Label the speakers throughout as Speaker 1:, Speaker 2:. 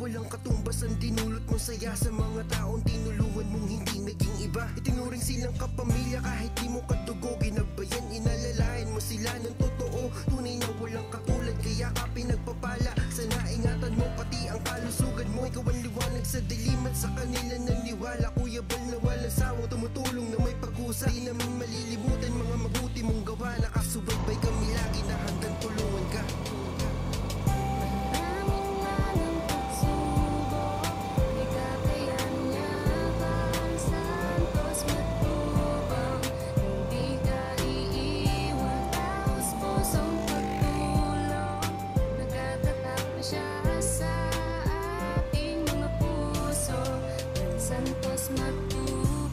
Speaker 1: Walang katumbas ang dinulot mong saya sa mga taong tinulungan mong hindi naging iba. Itinuring silang kapamilya kahit di mo kadugo. Ginabayan, inalalayan mo sila ng totoo. Tunay na walang katulad kaya ka pinagpapala. Sana ingatan mo pati ang kalusugan mo. Ikaw ang liwanag sa dilim at sa kanila naniwala. Kuya Bal na walang sawang tumutulong na may pag-usa. Di namin malilimutan mga mabuti mong gawa. Nakasubaybay kami lagi na handang tulungan ka.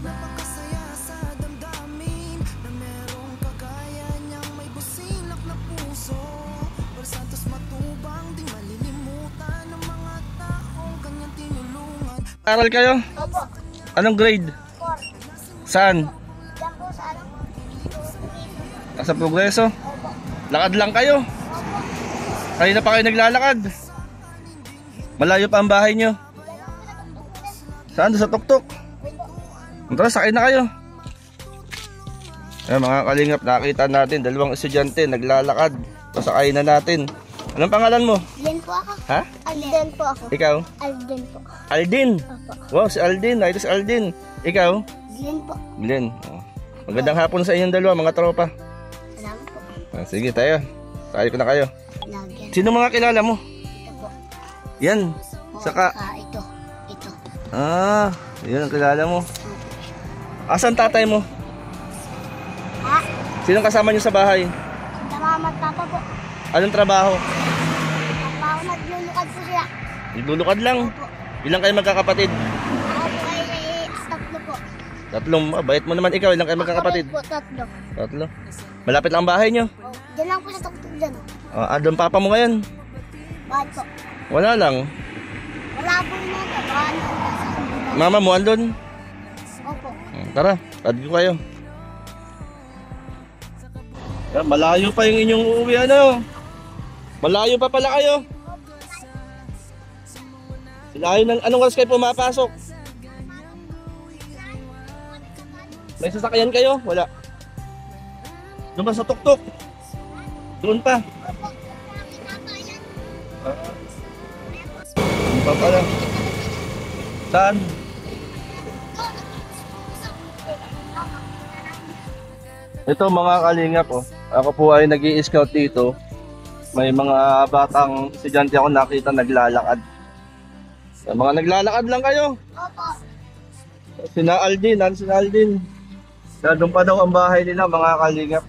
Speaker 1: Napakasaya sa damdamin na merong kagaya niyang may busilak na puso. Por Santos Matubang, di malilimutan ng mga taong kanyang tinulungan.
Speaker 2: Aral kayo?
Speaker 3: Opo.
Speaker 2: Anong grade?
Speaker 3: 4.
Speaker 2: Saan?
Speaker 3: Diyan po sa ano?
Speaker 2: Nasa Progreso?
Speaker 3: Opo.
Speaker 2: Lakad lang kayo? Kanina pa kayo naglalakad? Malayo pa ang bahay nyo? Saan? Doon sa tuktok? Tara, sakay na kayo. Ayan mga kalingap, nakita natin dalawang estudyante naglalakad. Pasakay na natin. Anong pangalan mo?
Speaker 3: Alden po ako.
Speaker 2: Ha?
Speaker 3: Alden po ako.
Speaker 2: Ikaw?
Speaker 3: Alden po.
Speaker 2: Aldin.
Speaker 3: Opo.
Speaker 2: Wow, si Aldin. Ito si Aldin. Ikaw?
Speaker 3: Glenn po.
Speaker 2: Glenn. Oh. Magandang hapon sa inyong dalawa, mga tropa.
Speaker 3: Salamat po.
Speaker 2: Sige tayo. Sakay ko na kayo.
Speaker 3: Lagyan.
Speaker 2: Sino mga kilala mo?
Speaker 3: Ito po.
Speaker 2: Yan.
Speaker 3: O,
Speaker 2: Saka.
Speaker 3: ito. Ito.
Speaker 2: Ah, yun ang kilala mo. Asan tatay mo?
Speaker 3: Ha?
Speaker 2: Sinong kasama niyo sa bahay?
Speaker 3: Namamat papa po.
Speaker 2: Anong trabaho?
Speaker 3: Papa naglulukad po siya.
Speaker 2: Naglulukad lang.
Speaker 3: Opo.
Speaker 2: Ilang kayo magkakapatid?
Speaker 3: Ako po ay tatlo po.
Speaker 2: Tatlong. Bait mo naman ikaw. Ilang kayo magkakapatid?
Speaker 3: Ako rin po, tatlo.
Speaker 2: Tatlo. Malapit lang ang bahay niyo.
Speaker 3: O, diyan lang po sa tuktok dyan.
Speaker 2: Doon papa mo ngayon?
Speaker 3: Bakit po?
Speaker 2: Wala lang.
Speaker 3: Wala po na ito. Baka nandun.
Speaker 2: Mama mo andun?
Speaker 3: Opo.
Speaker 2: Tara, tadi ko kayo. Malayo pa yung inyong uuwi ano. Malayo pa pala kayo. Layo ng anong oras kayo pumapasok? May sasakyan kayo? Wala. Doon ba sa tuktok? Doon pa. Doon pa pala. Saan? Ito mga kalingap, oh. Ako po ay nag-i-scout dito. May mga batang estudyante ako nakita naglalakad. So, mga naglalakad lang kayo.
Speaker 3: Opo.
Speaker 2: Sina Aldin. Doon pa daw ang bahay nila mga kalingap.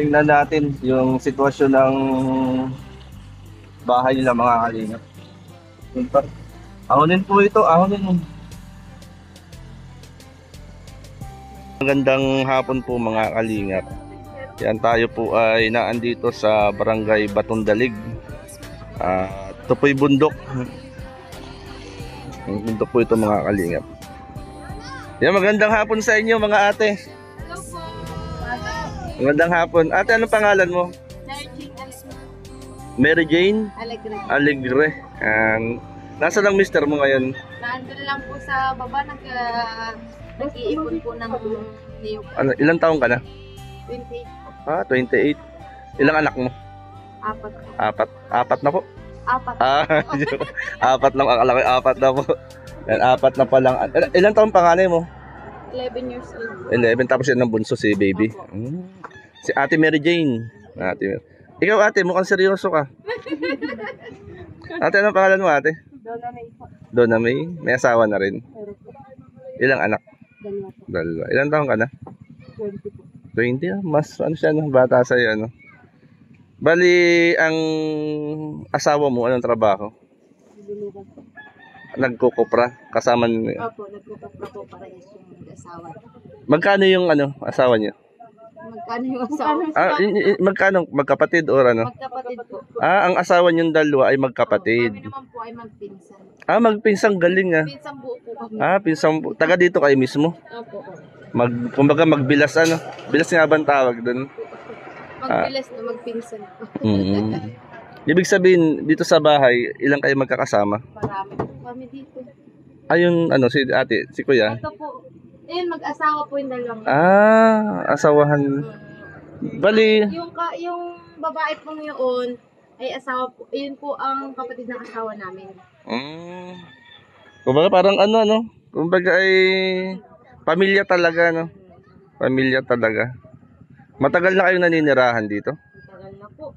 Speaker 2: Tingnan natin yung sitwasyon ng bahay nila mga kalingap. Ahonin po ito, ahonin. Magandang hapon po mga kalingap. Yan tayo po ay naandito sa Barangay Batondalig. Ito po yung bundok. Yung bundok po ito mga kalingap. Yan, magandang hapon sa inyo mga ate.
Speaker 4: Hello po.
Speaker 2: Magandang hapon. Ate, anong pangalan mo? Mary Jane
Speaker 4: Alegre.
Speaker 2: Alegre. Nasa lang mister mo ngayon?
Speaker 4: Nandun lang po sa baba, nag-iipon po ng niyog.
Speaker 2: Ilang taong ka na?
Speaker 4: 28.
Speaker 2: 28. Ilang anak mo?
Speaker 4: 4.
Speaker 2: Apat na po?
Speaker 4: 4.
Speaker 2: Apat lang. Akala ko 4 na po. Yan, 4 na pa lang. Ilang taong panganay mo?
Speaker 4: 11 years old.
Speaker 2: 11. Tapos yan ang bunso, si baby. Si Ate Mary Jane. Ikaw ate, mukhang seryoso ka. Ate, anong pangalan mo ate?
Speaker 4: Donna May po.
Speaker 2: Donna May. May asawa na rin. Ilang anak?
Speaker 4: Dalawa po.
Speaker 2: Ilang taong ka na?
Speaker 4: 20 po.
Speaker 2: 20. Mas ano siya, no? Bata sa'yo. Ano? Bali, ang asawa mo, anong trabaho?
Speaker 4: Lulugan po.
Speaker 2: Nagkukupra, kasama niyo.
Speaker 4: Opo, nagkukupra po para yung asawa.
Speaker 2: Magkano yung asawa niyo?
Speaker 4: Magkano yung asawa?
Speaker 2: Magkano? Magkapatid or ano?
Speaker 4: Magkapatid po.
Speaker 2: Ang asawa niyong dalawa ay magkapatid.
Speaker 4: Kami naman po ay magpinsan.
Speaker 2: Magpinsang galing ah.
Speaker 4: Pinsang buo po kami.
Speaker 2: Pinsang taga dito kayo mismo.
Speaker 4: Opo.
Speaker 2: Kumbaga magbilas bilas nga ba ang tawag doon?
Speaker 4: Magbilas na magpinsan po.
Speaker 2: Ibig sabihin, dito sa bahay, ilang kayo magkakasama?
Speaker 4: Marami po kami dito.
Speaker 2: Ayun, si ate, si kuya.
Speaker 4: Ito po. Mag-asawa po yung dalawang.
Speaker 2: Asawahan. Bali,
Speaker 4: Yung babae pong yun ay asawa po. Yun po ang kapatid ng asawa namin.
Speaker 2: kumbaga parang kumbaga ay pamilya talaga, no? Pamilya talaga. Matagal na kayo naninirahan dito?
Speaker 4: Tagal na po.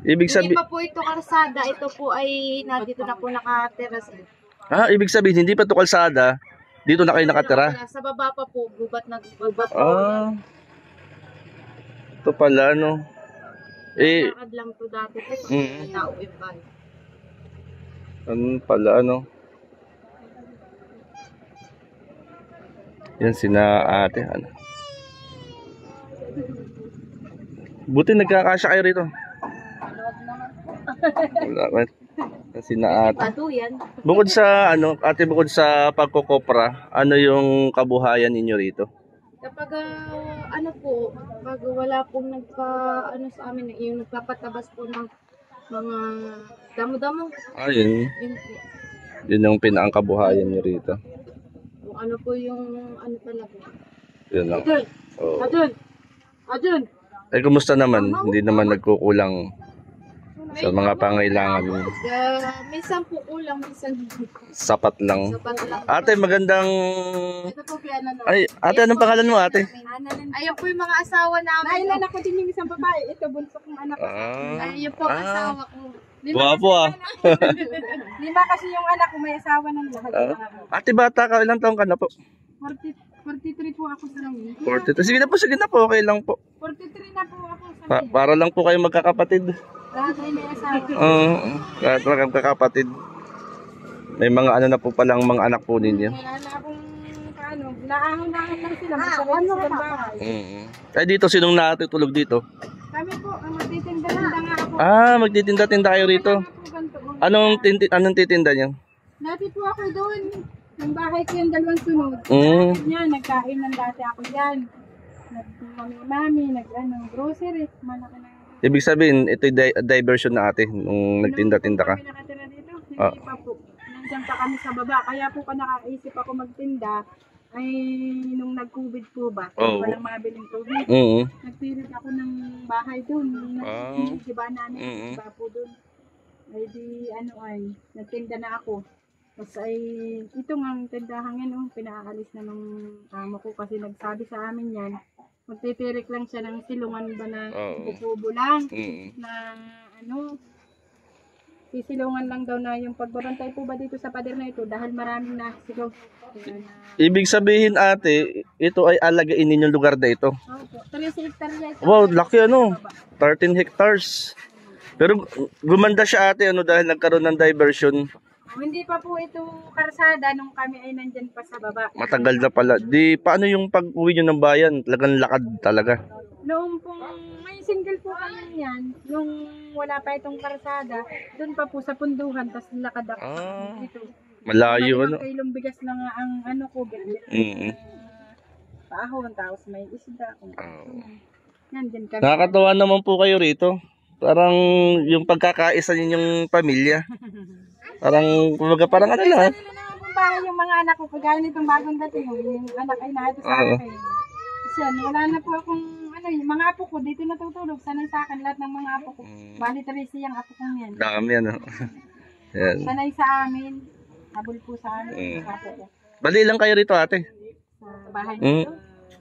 Speaker 2: Ibig
Speaker 4: Hindi
Speaker 2: sabihin,
Speaker 4: pa po ito karsada. Ito po ay dito na po nakatira sila.
Speaker 2: ibig sabihin hindi pa to kalsada, dito na kayo nakatira.
Speaker 4: Sa baba pa po, gubat na gubat po.
Speaker 2: Ito pala, no?
Speaker 4: Lakad lang to dati. Nauwi pa.
Speaker 2: Ano pala, no? Yan sina ate, Buti nagkakasya kayo rito. Wala. Sina ate.
Speaker 4: Yan.
Speaker 2: Bukod sa bukod sa pagkokopra, ano yung kabuhayan ninyo rito?
Speaker 4: Kapag pag wala pong sa amin, yung nagpapatabas po ng mga damo-damo.
Speaker 2: Yun.
Speaker 4: Yun po.
Speaker 2: Yun yung pinakakabuhayan nyo rito.
Speaker 4: Kung ano po yung talaga.
Speaker 2: Yun lang.
Speaker 4: Adun!
Speaker 2: Kumusta naman? Hindi naman nagkukulang sa mga pangailangan mo.
Speaker 4: Minsan po kulang, minsan
Speaker 2: Sapat lang.
Speaker 4: sapat lang.
Speaker 2: Ate, magandang...
Speaker 4: Ito po kaya
Speaker 2: Ate, anong pangalan mo, ate?
Speaker 4: Ayun po yung mga asawa namin.
Speaker 5: Nailan ako din yung isang babae. Ito, bunso kong anak.
Speaker 4: Ayun po ang asawa ko.
Speaker 2: Guwapo
Speaker 5: Lima kasi yung anak ko, may asawa ng lahat.
Speaker 2: Ate, bata ka, ilang taong ka na po?
Speaker 5: 43 po ako sa ngayon.
Speaker 2: 42. Sige na po, okay lang po.
Speaker 5: 43 na po ako sa
Speaker 2: Para lang po kayo magkakapatid.
Speaker 5: lahat ay may asawa.
Speaker 2: Lahat lang magkakapatid. May mga na po palang mga anak po ninyo.
Speaker 5: Wala na akong naahon-ahon lang sila. Masarap silang bahay.
Speaker 2: Dito, sinong natutulog dito?
Speaker 5: Kami po, ang magtitinda-tinda nga ako.
Speaker 2: Magtitinda-tinda kayo rito. Anong titinda niyo?
Speaker 5: Dati po ako doon. Yung bahay ko yung dalawang sunod. Yan, nagkain ng dati ako yan. Nagmami-mami, grocery. Malaki na.
Speaker 2: Ibig sabihin, ito diversion na ate nung nagtinda-tinda ka.
Speaker 5: Kami nakatira dito, hindi pa po. Nandiyan pa kami sa baba. Kaya po nakaisip ako magtinda ay nung nag-COVID po ba? Walang mabiling tubig. Nagpilit ako ng bahay doon. Nagsiba namin. Iba po doon. Ay di nagtinda na ako. Tapos ay ito nga tindahan yan, pinaalis na ng amo ko kasi nagsabi sa amin yan. Magtitirik lang siya ng silungan ba na bububo lang. Na sisilungan lang daw na yung pagbabantay po ba dito sa pader na ito dahil maraming nasigaw.
Speaker 2: Ibig sabihin ate, ito ay alagain ninyong lugar na ito.
Speaker 5: Opo, 13 hectares.
Speaker 2: Wow, laki 13 hectares. Pero gumanda siya ate dahil nagkaroon ng diversion.
Speaker 5: Hindi pa po ito karsada nung kami ay nandyan pa sa baba.
Speaker 2: Matagal na pala. Paano yung pag-uwi nyo ng bayan? Talagang lakad talaga.
Speaker 5: Noong pong may single po kami yan, nung wala pa itong karsada, doon pa po sa punduhan, tapos lakad ako dito.
Speaker 2: Malayo
Speaker 5: Kilong bigas lang ang ko, paahon, tapos may isda. Yan, dyan kami.
Speaker 2: Nakakatawa naman po kayo rito. Parang yung pagkakaisa ninyong pamilya. Parang lang.
Speaker 5: Nila naman pong bahay yung mga anak ko, kagaya nitong bagong dating, yung anak ay nato sa akin. Kasi wala na po akong, yung mga apo ko, dito natutulog, sanay sa akin lahat ng mga apo ko. Bali 13 yung apo kong yan.
Speaker 2: Dami Yan.
Speaker 5: Sanay sa amin, habol po sa amin, yung apo ko.
Speaker 2: Bali lang kayo rito ate?
Speaker 5: Sa bahay nito.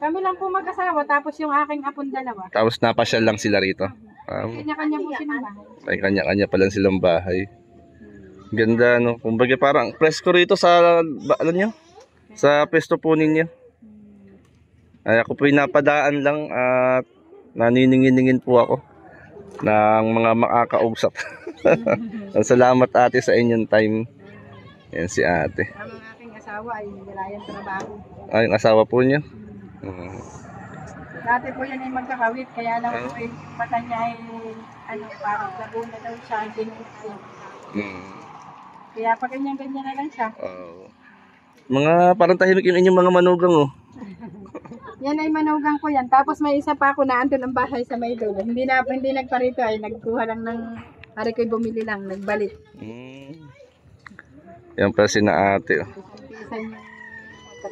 Speaker 5: Kami lang po mag-asawa, tapos yung aking apong dalawa.
Speaker 2: Tapos napasyal lang sila rito?
Speaker 5: Kanya-kanya po silang bahay.
Speaker 2: May kanya-kanya pa lang silang bahay. Ganda kumbaga parang presko rito sa sa pwesto po ninyo. Ay ako po napadaan lang at naniningin-ningin po ako. ng mga makakausap. Salamat ate sa inyong time. Yan si ate.
Speaker 5: Ang aking asawa ay wala yung trabaho.
Speaker 2: Ay, yung asawa po niyo?
Speaker 5: Dati po yan ay magkakawit, kaya lang po yung mata niya ay parang Laguna daw siya, ginugin. Kaya pa ganyan-ganyan na lang siya.
Speaker 2: Mga parang tahimik yung inyong mga manugang oh.
Speaker 5: Yan ay manugang ko yan. Tapos may isa pa ako na andun ang bahay sa may dulo. Hindi nagparito ay nagkuha lang ng hari ko'y bumili lang, nagbalik.
Speaker 2: Yan pa si na ate oh.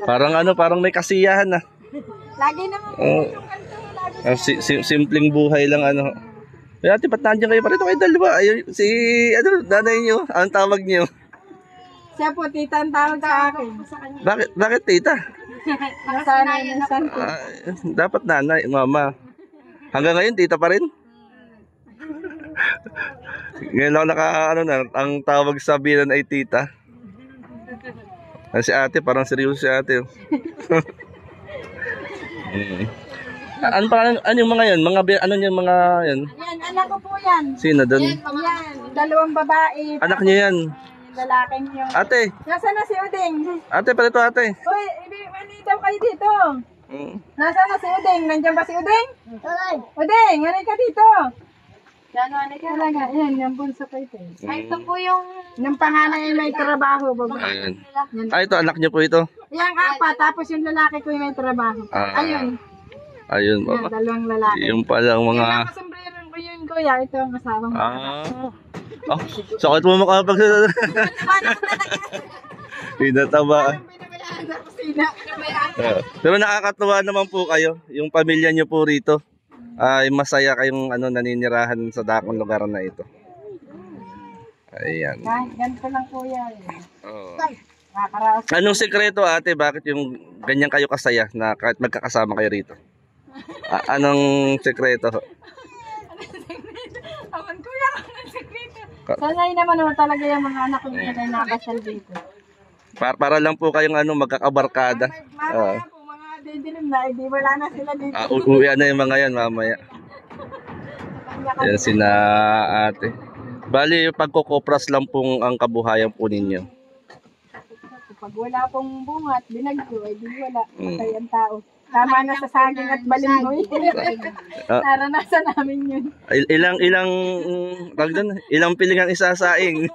Speaker 2: Parang may kasiyahan ah.
Speaker 5: Lagi naman yung kanto,
Speaker 2: Simpleng buhay lang ano. Ay ate, ba't nandiyan kayo pa rito? Kayo dalawa. Ay, si nanay nyo, ang tawag nyo.
Speaker 5: siya po, tita ang tawag sa akin.
Speaker 2: Bakit tita?
Speaker 5: Nasanay na san ko.
Speaker 2: Dapat nanay, mama. Hanggang ngayon, tita pa rin? Ngayon lang ang tawag sa bilan ay tita. Si ate, parang seryoso si ate. Ano yung mga yan? Ano yung mga yan?
Speaker 5: Yan, anak ko po yan.
Speaker 2: Sino doon?
Speaker 5: Yan, dalawang babae.
Speaker 2: Anak niyo yan?
Speaker 5: Lalaking yung...
Speaker 2: Ate!
Speaker 5: Nasaan na si Uding?
Speaker 2: Ate, palito ate.
Speaker 5: Uy, manitaw kayo dito. Nasaan na si Uding? Nandiyan ba si Uding? Uding, hanay ka dito. Yan, hanay ka. Talaga, yan, yung bunso ko ito.
Speaker 4: Ay, ito po yung...
Speaker 5: Nung panganay ay may trabaho, babae.
Speaker 2: Ayun. Ito, anak niyo po ito?
Speaker 5: Yan, apat. Tapos yung lalaki ko yung may trabaho. Ayun.
Speaker 2: Ayun,
Speaker 5: Yan, dalawang lalaki.
Speaker 2: yung palang mga...
Speaker 5: Yung nakasombrero ko yun, kuya. Ito ang kasama mo.
Speaker 2: Sakit mo makapagsalita. Pinataba.
Speaker 5: Binabayaan sa kusina.
Speaker 2: Pero nakakatuwa naman po kayo. Yung pamilya niyo po rito. Ay masaya kayong naninirahan sa dakong lugar na ito. Ayan.
Speaker 5: Kahit ganito lang kuya.
Speaker 2: Anong sekreto ate? Bakit yung ganyan kayo kasaya na kahit magkakasama kayo rito? Anong sekreto?
Speaker 5: Awan kuya, anong sekreto? Sanay naman talaga yung mga anak ko na nakasal dito.
Speaker 2: Para lang po kayong magkakabarkada.
Speaker 5: Mamaya po, mga didilim na, di wala na sila dito.
Speaker 2: Uuwi na yung mga yan mamaya. Yan sina ate. Bali, pagkukopras lang pong ang kabuhayan po ninyo.
Speaker 5: Pag wala pong bunga at binagyo, ay di wala. Patay ang tao. Tama na sa saging at balingoy. Naranasan namin yun.
Speaker 2: Ilang piling ang isasaing.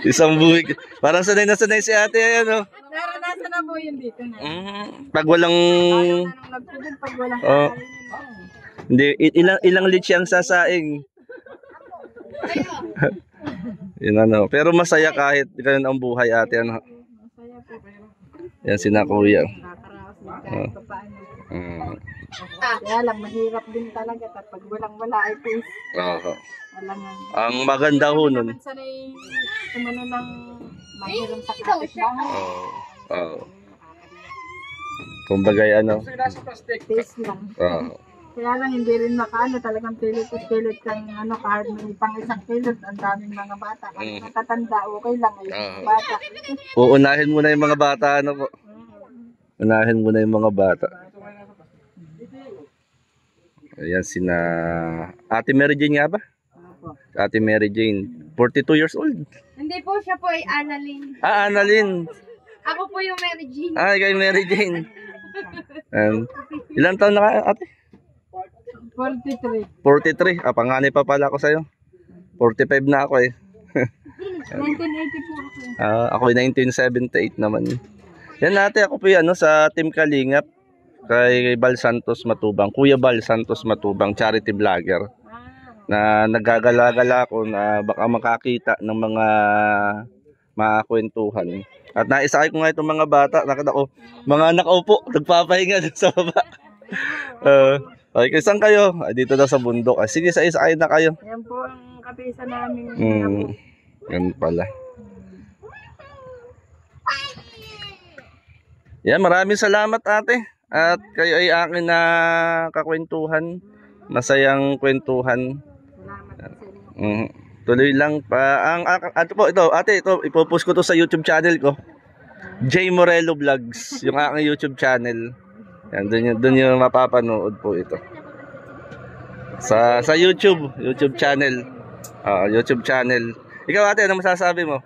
Speaker 5: Isang
Speaker 2: buwig. Parang sanay na sanay si ate.
Speaker 5: Naranasan na po yun dito na.
Speaker 2: Pag walang...
Speaker 5: Pag walang
Speaker 2: hindi, ilang litsi ang sasaing. Yun Pero masaya kahit ganun ang buhay ate.
Speaker 5: Masaya po pero...
Speaker 2: Yan sina kuya.
Speaker 5: Nakakaraos din kahit pa paano. Kaya lang, mahirap din talaga pag walang-wala ay please.
Speaker 2: Ang maganda ho nun.
Speaker 5: Naman sanay tumano ng mahirap sa kapitbahay.
Speaker 2: Kumbaga
Speaker 5: Taste lang. Kaya lang hindi rin talagang pilit kang kahit may pang isang kilot, ang daming mga bata. Kahit natatanda, okay lang ay bata.
Speaker 2: Uunahin mo na yung mga bata po. Unahin mo na yung mga bata. Ayan sina Ate Mary Jane nga ba? Ate Mary Jane, 42 years old.
Speaker 4: Hindi po, siya po ay Annalyn.
Speaker 2: Annalyn.
Speaker 4: Ako po yung Mary Jane.
Speaker 2: Kay Mary Jane. Ilan taon na ka ate?
Speaker 5: 43.
Speaker 2: 43. Panganay pa pala ako sa'yo. 45 na ako eh.
Speaker 5: 1980 po ako.
Speaker 2: Ako 1978 naman. Yan ate, ako po sa Team Kalingap. Kay Bal Santos Matubang. Kuya Bal Santos Matubang, charity vlogger. Na nagagala-gala ako na baka makakita ng mga kwentuhan. At naisakay ko nga itong mga bata. Nakita ko, mga anak ko po, nagpapahinga sa baba. Okay, saan kayo? Dito daw sa bundok. Sige, isa-isakay na kayo.
Speaker 5: Yan po ang kapisa namin.
Speaker 2: Yan pala. Yan, maraming salamat ate. At kayo ay akin na kakwentuhan. Masayang kwentuhan. Tuloy lang pa. Ito, ipopost ko to sa YouTube channel ko. J Morello Vlogs. Yung aking YouTube channel. Yan, doon yung mapapanood po ito. Sa YouTube channel. YouTube channel. Ikaw ate, ano masasabi mo?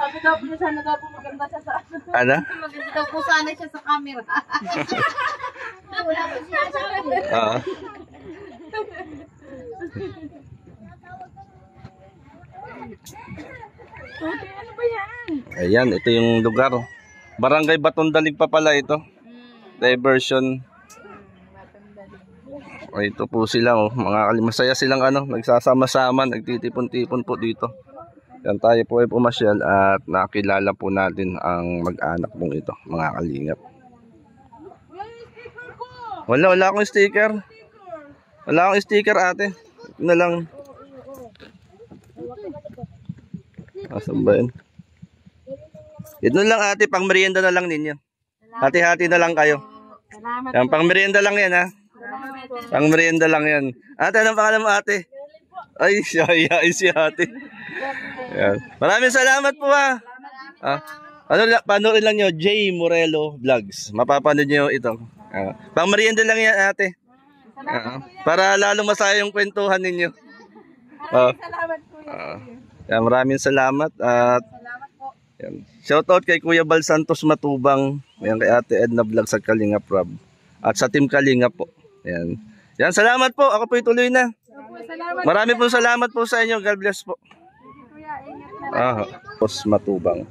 Speaker 4: Sabi daw po sana daw po maganda siya sa
Speaker 2: Ano?
Speaker 4: maganda daw po sana siya sa camera. Wala po siya sa
Speaker 2: Oo.
Speaker 5: Okay, ano ba yan?
Speaker 2: Ayan, ito yung lugar. Barangay Batondalig pa pala ito. Diversion. O, ito po sila, oh. Masaya silang nagsasama-sama, nagtitipon-tipon po dito. Yan, tayo po ay pumasyal at nakilala po natin ang mag-anak pong ito, mga kalingap. Wala akong sticker. Wala akong sticker ate. Ito na lang. Asan ba yun? Ito na lang ate, pang merienda na lang ninyo. Hati-hati na lang kayo. Yan, pang merienda lang yan ha. Pang merienda lang yan. Ate, anong pangalan mo ate? Ay, si ate. Yan. Maraming salamat po ha. Panoorin lang nyo, J. Morelo Vlogs. Mapapanood nyo ito. Pang merienda lang yan ate. Para lalong masaya yung kwentuhan ninyo.
Speaker 5: Salamat po.
Speaker 2: Yan, maraming salamat at yan. Shoutout kay Kuya Bal Santos Matubang, yan, kay Ate Edna Vlog sa Kalingap Rob at sa Team Kalingap po. Yan. Yan, salamat po. Ako po ituloy na. Marami po salamat po sa inyo. God bless po. Santos Matubang.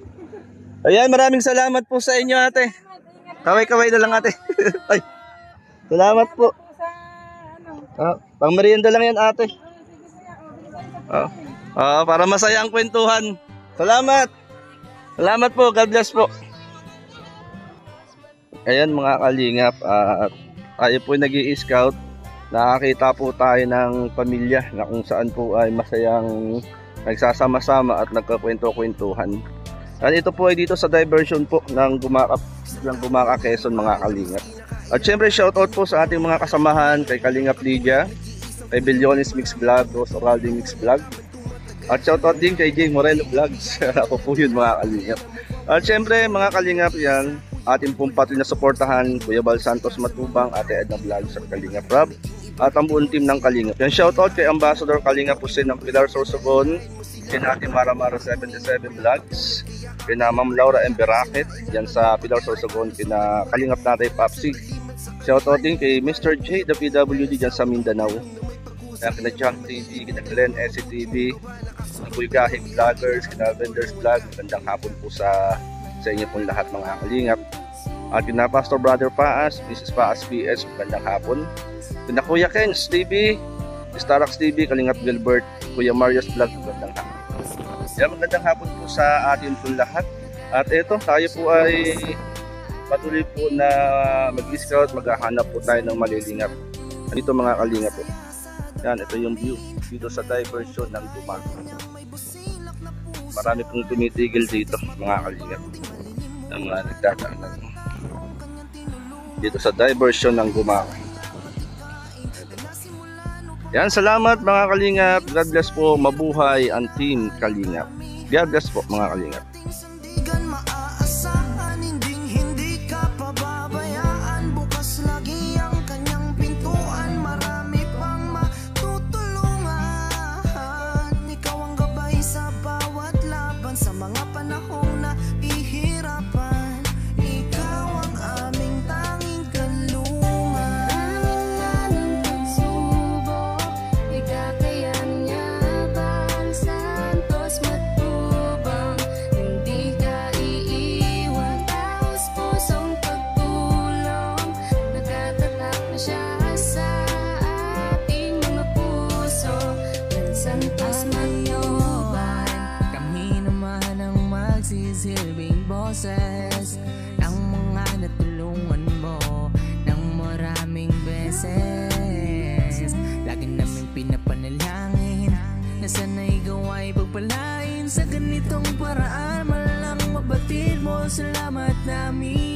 Speaker 2: Ayan, maraming salamat po sa inyo ate. Kaway-kaway na lang ate. Ay. Salamat po. Pang merienda lang yan ate. Para masaya ang kwentuhan. Salamat. Salamat po. God bless po. Ayan mga kalingap. Tayo po nag-i-scout. Nakakita po tayo ng pamilya na kung saan po ay masayang nagsasama-sama at nagkakwento-kwentuhan. At ito po ay dito sa diversion po ng Gumaka Quezon mga kalingap. At syempre shoutout po sa ating mga kasamahan kay Kalingap Lydia, kay Billiones Mix Vlog, Rose Oraldi Mix Vlog. At shoutout din kay J. Morelo Vlogs. Ako po yun mga kalingap. At syempre mga kalingap yan, ating pong patuloy na suportahan, Kuya Bal Santos Matubang, Ate Edna Vlogs sa Kalingap Rob, at ang buong team ng Kalingap. Yan, shoutout kay Ambassador Kalingap Hussein ng Pilar Sorsogon, kay Ate Maramara 77 Vlogs, kay Ma'am Laura M. Beraket, yan sa Pilar Sorsogon, kay Kalingap Natay Papsi. Shoutout din kay Mr. J. the PWD dyan sa Mindanao. Yan, kina John TV, kina Glenn SCTV, kina Bulgahing Vloggers, kina Vendors Vlog. Magandang hapon po sa inyo pong lahat mga kalingap. At kina Pastor Brother Paas, Mrs. Paas PS, magandang hapon. Kina Kuya Ken's TV, Starax TV, Kalingap Gilbert, Kuya Marius Vlog, magandang hapon. Yan, magandang hapon po sa atin pong lahat. At ito, tayo po ay patuloy po na mag-scout, maghahanap po tayo ng malilingap. Dito mga kalingap po. Yan, ito yung view dito sa diversion ng Gumaka. Marami pong tumitigil dito mga kalingap. Ang mga nagdadaan dito sa diversion ng Gumaka. Yan, salamat mga kalingap. God bless po. Mabuhay ang Team Kalingap. God bless po mga kalingap.
Speaker 1: Sa mga panahong na ihirapan, ikaw ang aming tanging kalungan. Maraming pagsubok, ikakayan niya Bal Santos Matubang. Hindi ka iiwan, taos pusong pagtulong. Nagtatatap na siya sa ating mga puso. Bal Santos Matubang, silbing boses ng mga natulungan mo ng maraming beses. Lagi namin pinapanalangin na sana'y gawa'y pagpalain sa ganitong paraan. Malang mabatid mo, salamat namin.